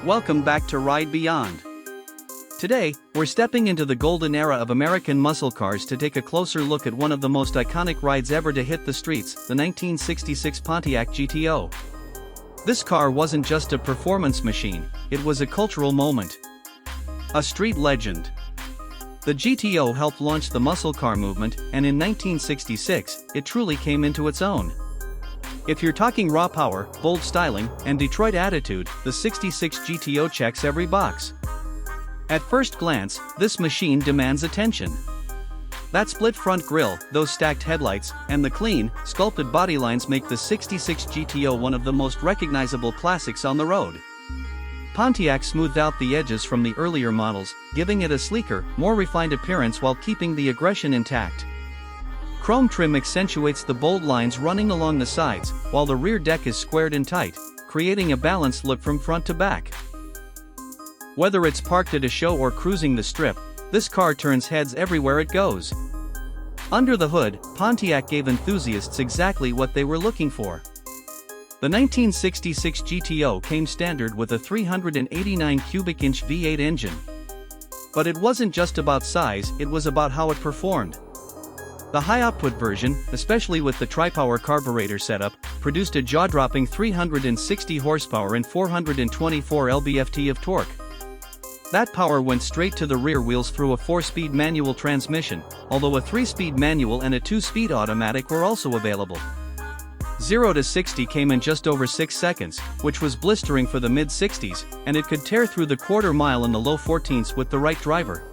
Welcome back to Ride Beyond. Today, we're stepping into the golden era of American muscle cars to take a closer look at one of the most iconic rides ever to hit the streets, the 1966 Pontiac GTO. This car wasn't just a performance machine, it was a cultural moment. A street legend. The GTO helped launch the muscle car movement, and in 1966, it truly came into its own. If you're talking raw power, bold styling, and Detroit attitude, the 66 GTO checks every box. At first glance, this machine demands attention. That split front grille, those stacked headlights, and the clean, sculpted body lines make the 66 GTO one of the most recognizable classics on the road. Pontiac smoothed out the edges from the earlier models, giving it a sleeker, more refined appearance while keeping the aggression intact. Chrome trim accentuates the bold lines running along the sides, while the rear deck is squared and tight, creating a balanced look from front to back. Whether it's parked at a show or cruising the strip, this car turns heads everywhere it goes. Under the hood, Pontiac gave enthusiasts exactly what they were looking for. The 1966 GTO came standard with a 389 cubic inch V8 engine. But it wasn't just about size, it was about how it performed. The high-output version, especially with the tri-power carburetor setup, produced a jaw-dropping 360 horsepower and 424 lb-ft of torque. That power went straight to the rear wheels through a 4-speed manual transmission, although a 3-speed manual and a 2-speed automatic were also available. 0 to 60 came in just over 6 seconds, which was blistering for the mid-60s, and it could tear through the quarter-mile in the low 14s with the right driver.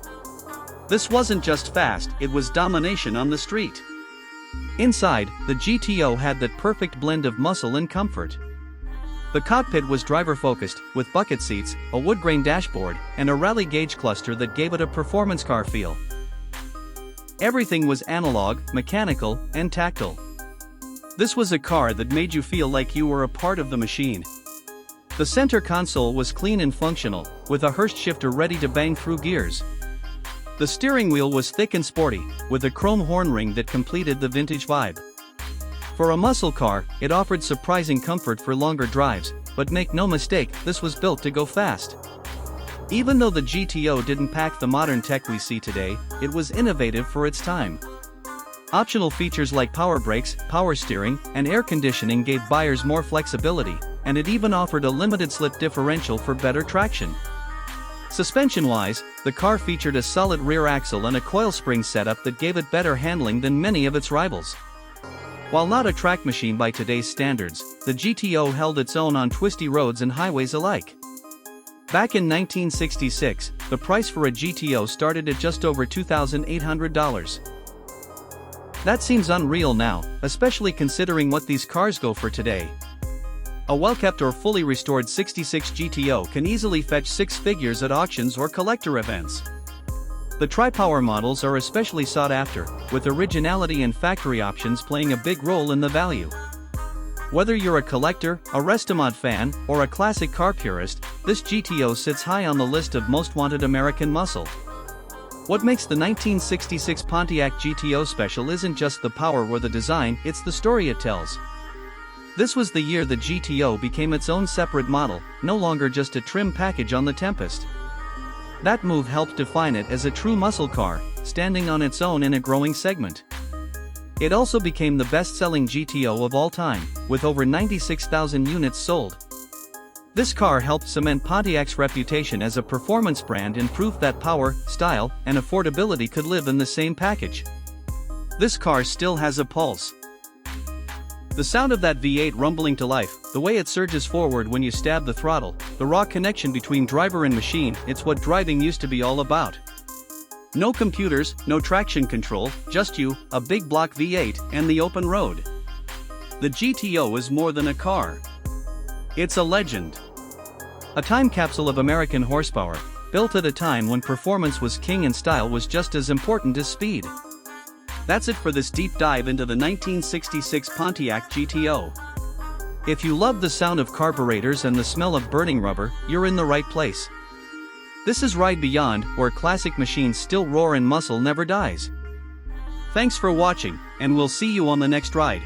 This wasn't just fast, it was domination on the street. Inside, the GTO had that perfect blend of muscle and comfort. The cockpit was driver-focused, with bucket seats, a wood-grain dashboard, and a rally gauge cluster that gave it a performance car feel. Everything was analog, mechanical, and tactile. This was a car that made you feel like you were a part of the machine. The center console was clean and functional, with a Hurst shifter ready to bang through gears. The steering wheel was thick and sporty, with a chrome horn ring that completed the vintage vibe. For a muscle car, it offered surprising comfort for longer drives, but make no mistake, this was built to go fast. Even though the GTO didn't pack the modern tech we see today, it was innovative for its time. Optional features like power brakes, power steering, and air conditioning gave buyers more flexibility, and it even offered a limited slip differential for better traction. Suspension-wise, the car featured a solid rear axle and a coil spring setup that gave it better handling than many of its rivals. While not a track machine by today's standards, the GTO held its own on twisty roads and highways alike. Back in 1966, the price for a GTO started at just over $2,800. That seems unreal now, especially considering what these cars go for today. A well-kept or fully restored 66 GTO can easily fetch 6 figures at auctions or collector events. The tri-power models are especially sought after, with originality and factory options playing a big role in the value. Whether you're a collector, a Restomod fan, or a classic car purist, this GTO sits high on the list of most wanted American muscle. What makes the 1966 Pontiac GTO special isn't just the power or the design, it's the story it tells. This was the year the GTO became its own separate model, no longer just a trim package on the Tempest. That move helped define it as a true muscle car, standing on its own in a growing segment. It also became the best-selling GTO of all time, with over 96,000 units sold. This car helped cement Pontiac's reputation as a performance brand and proof that power, style, and affordability could live in the same package. This car still has a pulse. The sound of that V8 rumbling to life, the way it surges forward when you stab the throttle, the raw connection between driver and machine, it's what driving used to be all about. No computers, no traction control, just you, a big block V8, and the open road. The GTO is more than a car. It's a legend. A time capsule of American horsepower, built at a time when performance was king and style was just as important as speed. That's it for this deep dive into the 1966 Pontiac GTO. If you love the sound of carburetors and the smell of burning rubber, you're in the right place. This is Ride Beyond, where classic machines still roar and muscle never dies. Thanks for watching, and we'll see you on the next ride.